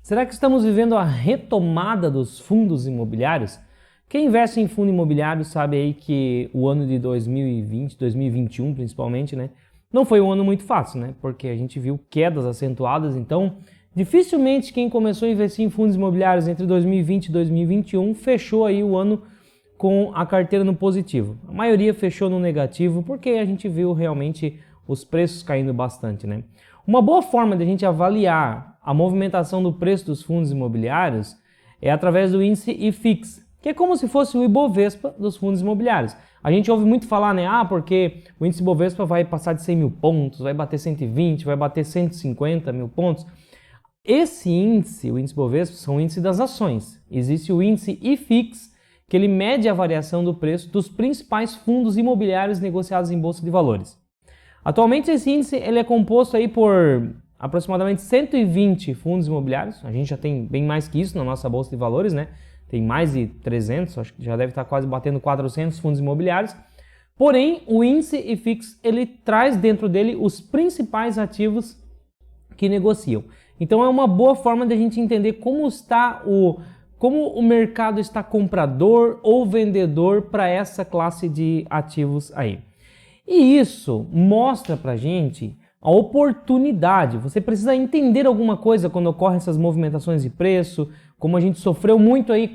Será que estamos vivendo a retomada dos fundos imobiliários? Quem investe em fundo imobiliário sabe aí que o ano de 2020, 2021 principalmente, né, não foi um ano muito fácil, né, porque a gente viu quedas acentuadas, então dificilmente quem começou a investir em fundos imobiliários entre 2020 e 2021 fechou aí o ano com a carteira no positivo. A maioria fechou no negativo porque a gente viu realmente os preços caindo bastante, né. Uma boa forma de a gente avaliar a movimentação do preço dos fundos imobiliários é através do índice IFIX, que é como se fosse o Ibovespa dos fundos imobiliários. A gente ouve muito falar, né? Porque o índice Ibovespa vai passar de 100 mil pontos, vai bater 120, vai bater 150 mil pontos. Esse índice, o índice Ibovespa, são o índice das ações. Existe o índice IFIX, que ele mede a variação do preço dos principais fundos imobiliários negociados em bolsa de valores. Atualmente esse índice ele é composto aí por aproximadamente 120 fundos imobiliários. A gente já tem bem mais que isso na nossa bolsa de valores, né? Tem mais de 300, acho que já deve estar quase batendo 400 fundos imobiliários. Porém, o índice IFIX ele traz dentro dele os principais ativos que negociam. Então é uma boa forma de a gente entender como o mercado está comprador ou vendedor para essa classe de ativos aí. E isso mostra pra gente a oportunidade. Você precisa entender alguma coisa quando ocorrem essas movimentações de preço, como a gente sofreu muito aí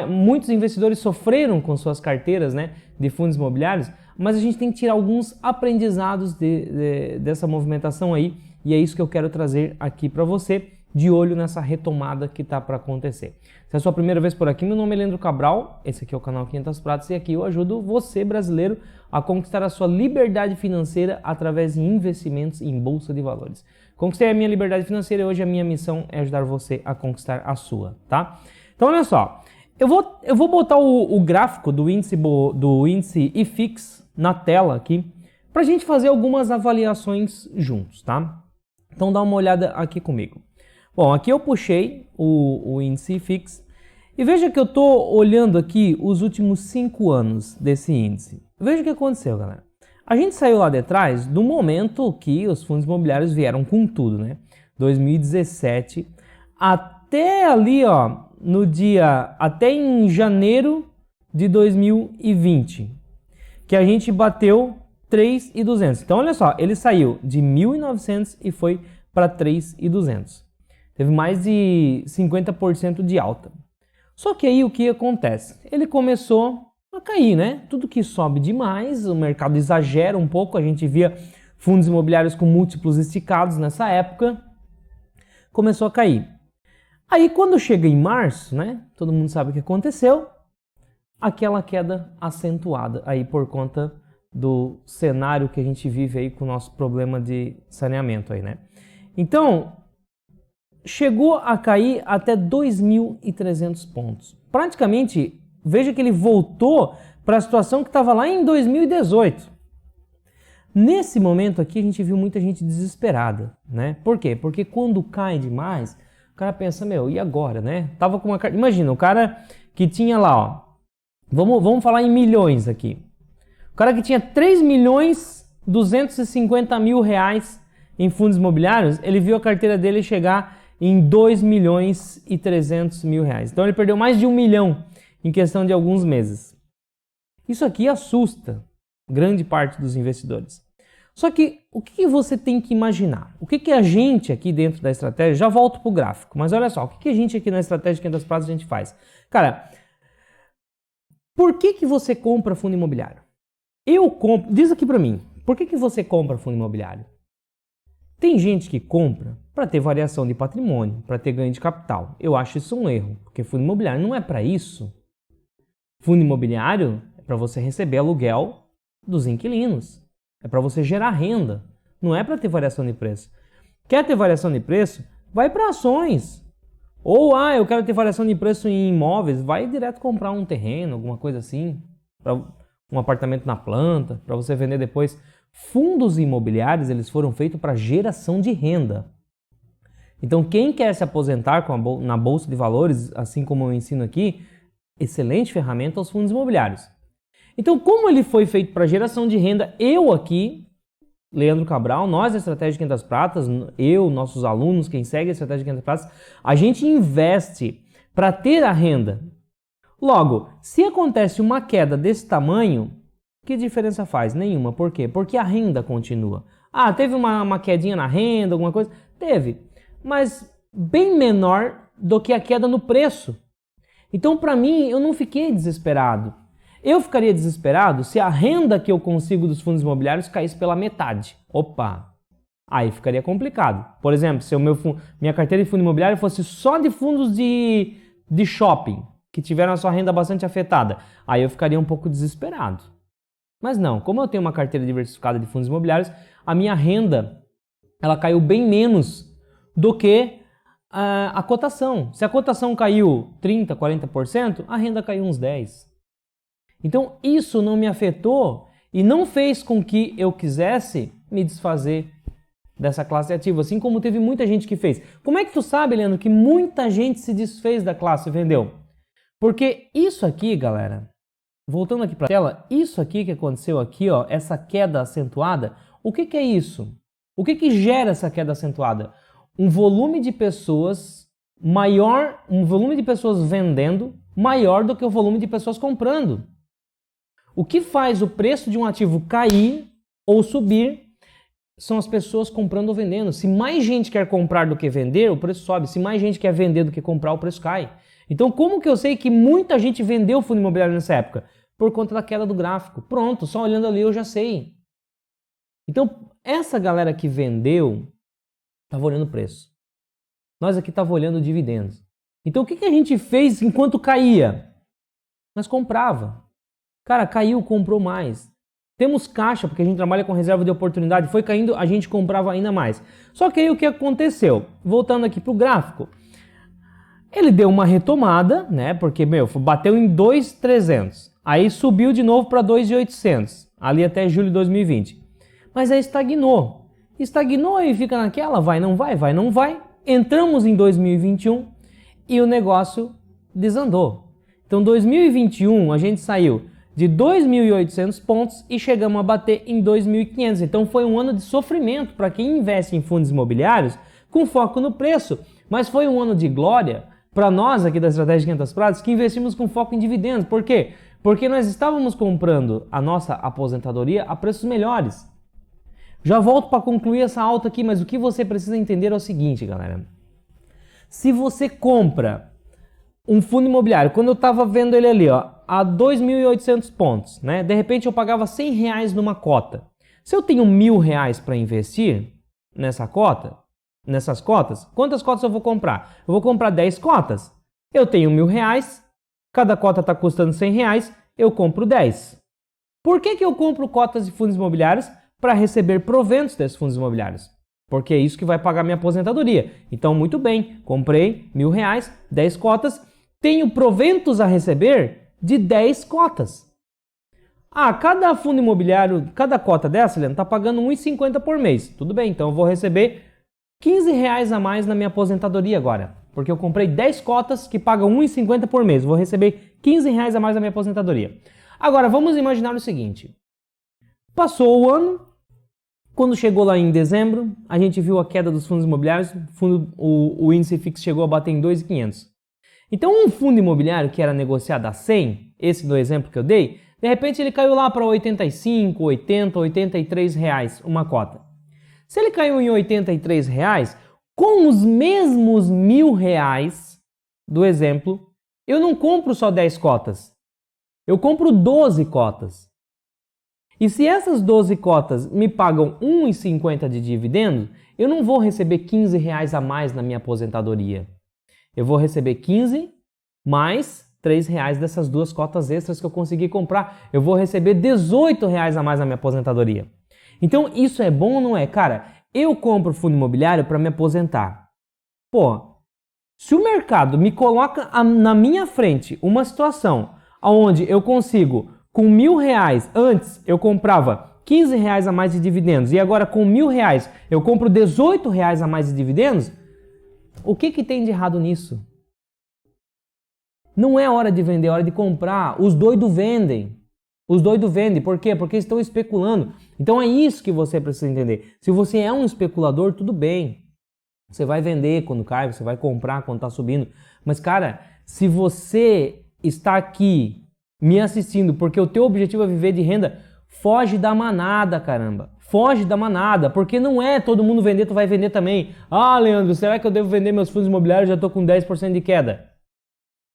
muitos investidores sofreram com suas carteiras, né, de fundos imobiliários, mas a gente tem que tirar alguns aprendizados dessa movimentação aí, e é isso que eu quero trazer aqui para você, de olho nessa retomada que está para acontecer. Se é a sua primeira vez por aqui, meu nome é Leandro Cabral, esse aqui é o canal 500 Pratas e aqui eu ajudo você, brasileiro, a conquistar a sua liberdade financeira através de investimentos em bolsa de valores. Conquistei a minha liberdade financeira e hoje a minha missão é ajudar você a conquistar a sua, tá? Então olha só, eu vou botar o gráfico do índice IFIX na tela aqui para a gente fazer algumas avaliações juntos, tá? Então dá uma olhada aqui comigo. Bom, aqui eu puxei o índice IFIX e veja que eu estou olhando aqui os últimos 5 anos desse índice. Veja o que aconteceu, galera. A gente saiu lá de trás do momento que os fundos imobiliários vieram com tudo, né? 2017 até ali, ó, até em janeiro de 2020, que a gente bateu 3.200. Então, olha só, ele saiu de 1.900 e foi para 3.200. Teve mais de 50% de alta. Só que aí o que acontece? Ele começou a cair, né? Tudo que sobe demais, o mercado exagera um pouco, a gente via fundos imobiliários com múltiplos esticados nessa época, começou a cair. Aí quando chega em março, né? Todo mundo sabe o que aconteceu, aquela queda acentuada aí por conta do cenário que a gente vive aí com o nosso problema de saneamento aí, né? Então, chegou a cair até 2.300 pontos. Praticamente, veja que ele voltou para a situação que estava lá em 2018. Nesse momento aqui, a gente viu muita gente desesperada, né? Por quê? Porque quando cai demais, o cara pensa, meu, e agora, né? Tava com imagina, o cara que tinha lá, ó, vamos falar em milhões aqui. O cara que tinha 3.250.000 reais em fundos imobiliários, ele viu a carteira dele chegar em 2.300.000 reais. Então ele perdeu mais de 1 milhão em questão de alguns meses. Isso aqui assusta grande parte dos investidores. Só que o que você tem que imaginar? O que a gente aqui dentro da estratégia, já volto para o gráfico, mas olha só, o que a gente aqui na estratégia 500 Pratas a gente faz? Cara, por que você compra fundo imobiliário? Eu compro, diz aqui para mim, por que você compra fundo imobiliário? Tem gente que compra para ter variação de patrimônio, para ter ganho de capital. Eu acho isso um erro, porque fundo imobiliário não é para isso. Fundo imobiliário é para você receber aluguel dos inquilinos. É para você gerar renda, não é para ter variação de preço. Quer ter variação de preço? Vai para ações. Ou, eu quero ter variação de preço em imóveis, vai direto comprar um terreno, alguma coisa assim, para um apartamento na planta, para você vender depois. Fundos imobiliários, eles foram feitos para geração de renda. Então, quem quer se aposentar na Bolsa de Valores, assim como eu ensino aqui, excelente ferramenta aos fundos imobiliários. Então, como ele foi feito para geração de renda, eu aqui Leandro Cabral, nós da Estratégia 500 Pratas, eu, nossos alunos, quem segue a Estratégia 500 Pratas, a gente investe para ter a renda. Logo, se acontece uma queda desse tamanho, que diferença faz? Nenhuma. Por quê? Porque a renda continua. Ah, teve uma quedinha na renda, alguma coisa? Teve, mas bem menor do que a queda no preço. Então, para mim, eu não fiquei desesperado. Eu ficaria desesperado se a renda que eu consigo dos fundos imobiliários caísse pela metade. Opa! Aí ficaria complicado. Por exemplo, se minha carteira de fundo imobiliário fosse só de fundos de shopping, que tiveram a sua renda bastante afetada, aí eu ficaria um pouco desesperado. Mas não, como eu tenho uma carteira diversificada de fundos imobiliários, a minha renda ela caiu bem menos do que a cotação. Se a cotação caiu 30%, 40%, a renda caiu uns 10%. Então isso não me afetou e não fez com que eu quisesse me desfazer dessa classe ativa, assim como teve muita gente que fez. Como é que tu sabe, Leandro, que muita gente se desfez da classe e vendeu? Porque isso aqui, galera, voltando aqui para a tela, isso aqui que aconteceu aqui, ó, essa queda acentuada, o que que é isso? O que que gera essa queda acentuada? Um volume de pessoas maior, um volume de pessoas vendendo maior do que o volume de pessoas comprando. O que faz o preço de um ativo cair ou subir são as pessoas comprando ou vendendo. Se mais gente quer comprar do que vender, o preço sobe. Se mais gente quer vender do que comprar, o preço cai. Então, como que eu sei que muita gente vendeu fundo imobiliário nessa época? Por conta da queda do gráfico. Pronto, só olhando ali eu já sei. Então, essa galera que vendeu estava olhando o preço. Nós aqui estávamos olhando dividendos. Então, o que a gente fez enquanto caía? Nós comprava. Cara, caiu, comprou mais. Temos caixa, porque a gente trabalha com reserva de oportunidade. Foi caindo, a gente comprava ainda mais. Só que aí o que aconteceu? Voltando aqui para o gráfico. Ele deu uma retomada, né? Porque, bateu em 2.300. Aí subiu de novo para 2.800. Ali até julho de 2020. Mas aí estagnou. Estagnou e fica naquela, vai, não vai, vai, não vai. Entramos em 2021 e o negócio desandou. Então, 2021 a gente saiu de 2.800 pontos e chegamos a bater em 2.500. Então foi um ano de sofrimento para quem investe em fundos imobiliários com foco no preço. Mas foi um ano de glória para nós aqui da Estratégia 500 Pratas que investimos com foco em dividendos. Por quê? Porque nós estávamos comprando a nossa aposentadoria a preços melhores. Já volto para concluir essa alta aqui, mas o que você precisa entender é o seguinte, galera. Se você compra um fundo imobiliário, quando eu estava vendo ele ali, ó, a 2.800 pontos, né? De repente eu pagava R$100 numa cota. Se eu tenho R$1.000 para investir nessas cotas, quantas cotas eu vou comprar? Eu vou comprar 10 cotas. Eu tenho R$1.000, cada cota está custando R$100, eu compro 10. Por que eu compro cotas de fundos imobiliários? Para receber proventos desses fundos imobiliários. Porque é isso que vai pagar minha aposentadoria. Então, muito bem, comprei R$1.000, 10 cotas, tenho proventos a receber de 10 cotas. Ah, cada fundo imobiliário, cada cota dessa, Leandro, está pagando R$1,50 por mês. Tudo bem, então eu vou receber R$15 a mais na minha aposentadoria agora. Porque eu comprei 10 cotas que pagam R$1,50 por mês. Vou receber R$15 a mais na minha aposentadoria. Agora, vamos imaginar o seguinte. Passou o ano, quando chegou lá em dezembro, a gente viu a queda dos fundos imobiliários, o índice fixo chegou a bater em 2.500. Então, um fundo imobiliário que era negociado a 100, esse do exemplo que eu dei, de repente ele caiu lá para 85, 80, 83 reais uma cota. Se ele caiu em 83 reais, com os mesmos R$1.000 do exemplo, eu não compro só 10 cotas, eu compro 12 cotas. E se essas 12 cotas me pagam R$1,50 de dividendo, eu não vou receber R$15 a mais na minha aposentadoria. Eu vou receber 15 mais R$3 dessas duas cotas extras que eu consegui comprar. Eu vou receber R$18 a mais na minha aposentadoria. Então isso é bom ou não é? Cara, eu compro fundo imobiliário para me aposentar. Pô, se o mercado me coloca na minha frente uma situação onde eu consigo, com R$1.000, antes eu comprava R$15 a mais de dividendos e agora com R$1.000 eu compro R$18 a mais de dividendos, o que tem de errado nisso? Não é hora de vender, é hora de comprar. Os doidos vendem. Os doidos vendem. Por quê? Porque estão especulando. Então é isso que você precisa entender. Se você é um especulador, tudo bem. Você vai vender quando cai, você vai comprar quando está subindo. Mas, cara, se você está aqui me assistindo porque o teu objetivo é viver de renda, foge da manada, caramba. Foge da manada, porque não é todo mundo vender, tu vai vender também. Ah, Leandro, será que eu devo vender meus fundos imobiliários? Já estou com 10% de queda.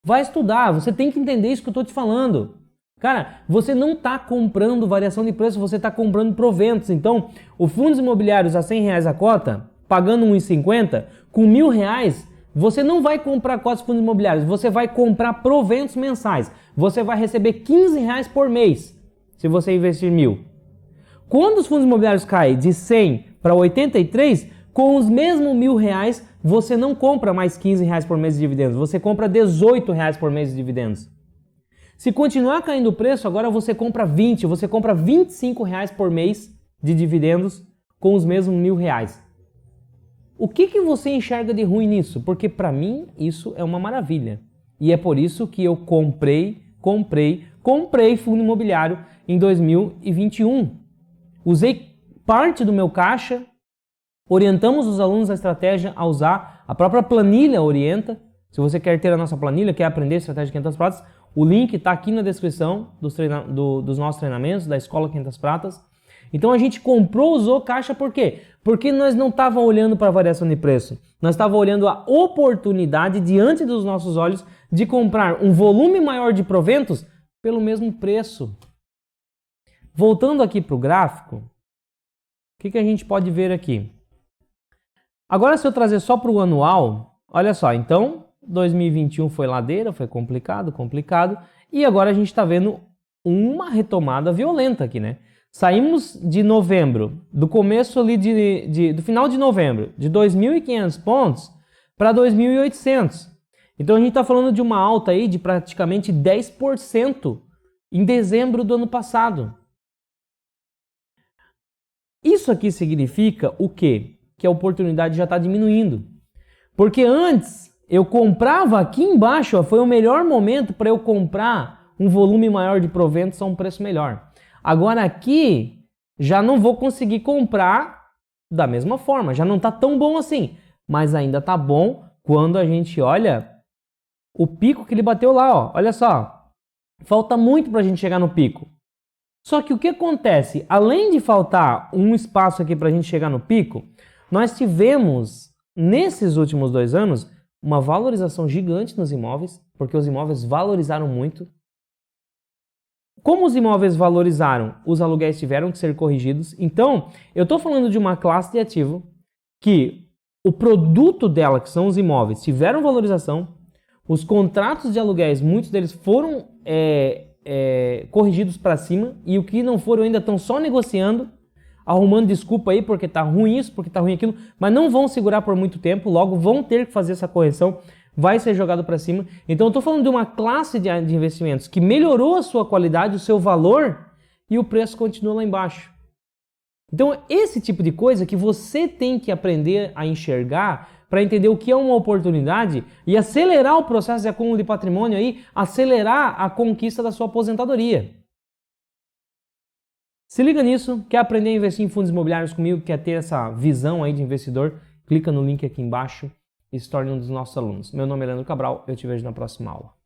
Vai estudar, você tem que entender isso que eu estou te falando. Cara, você não está comprando variação de preço, você está comprando proventos. Então, os fundos imobiliários a R$100 a cota, pagando R$1,50, com R$1.000, você não vai comprar cotas de fundos imobiliários, você vai comprar proventos mensais. Você vai receber R$15 por mês, se você investir R$1.000. Quando os fundos imobiliários caem de 100 para 83, com os mesmos R$1.000, você não compra mais R$15 por mês de dividendos, você compra R$18 por mês de dividendos. Se continuar caindo o preço, agora você compra 20, você compra R$25 por mês de dividendos com os mesmos R$1.000. O que você enxerga de ruim nisso? Porque para mim isso é uma maravilha. E é por isso que eu comprei fundo imobiliário em 2021. Usei parte do meu caixa, orientamos os alunos a estratégia a usar, a própria planilha orienta. Se você quer ter a nossa planilha, quer aprender a estratégia de 500 pratas, o link está aqui na descrição dos nossos treinamentos, da Escola 500 Pratas. Então a gente comprou, usou caixa por quê? Porque nós não estávamos olhando para a variação de preço. Nós estávamos olhando a oportunidade diante dos nossos olhos de comprar um volume maior de proventos pelo mesmo preço. Voltando aqui para o gráfico, o que a gente pode ver aqui? Agora, se eu trazer só para o anual, olha só, então 2021 foi ladeira, foi complicado, e agora a gente está vendo uma retomada violenta aqui, né? Saímos de novembro, do começo ali do final de novembro, de 2.500 pontos para 2.800. Então a gente está falando de uma alta aí de praticamente 10% em dezembro do ano passado. Isso aqui significa o quê? Que a oportunidade já está diminuindo. Porque antes eu comprava aqui embaixo, ó, foi o melhor momento para eu comprar um volume maior de proventos a um preço melhor. Agora aqui já não vou conseguir comprar da mesma forma, já não está tão bom assim, mas ainda está bom quando a gente olha o pico que ele bateu lá, ó. Olha só, falta muito para a gente chegar no pico. Só que o que acontece? Além de faltar um espaço aqui para a gente chegar no pico, nós tivemos, nesses últimos 2 anos, uma valorização gigante nos imóveis, porque os imóveis valorizaram muito. Como os imóveis valorizaram, os aluguéis tiveram que ser corrigidos. Então, eu estou falando de uma classe de ativo que o produto dela, que são os imóveis, tiveram valorização, os contratos de aluguéis, muitos deles foram corrigidos para cima, e o que não foram ainda estão só negociando, arrumando desculpa aí porque está ruim isso, porque está ruim aquilo, mas não vão segurar por muito tempo, logo vão ter que fazer essa correção, vai ser jogado para cima. Então eu estou falando de uma classe de investimentos que melhorou a sua qualidade, o seu valor, e o preço continua lá embaixo. Então esse tipo de coisa que você tem que aprender a enxergar para entender o que é uma oportunidade e acelerar o processo de acúmulo de patrimônio aí, acelerar a conquista da sua aposentadoria. Se liga nisso, quer aprender a investir em fundos imobiliários comigo, quer ter essa visão aí de investidor, clica no link aqui embaixo e se torne um dos nossos alunos. Meu nome é Leandro Cabral, eu te vejo na próxima aula.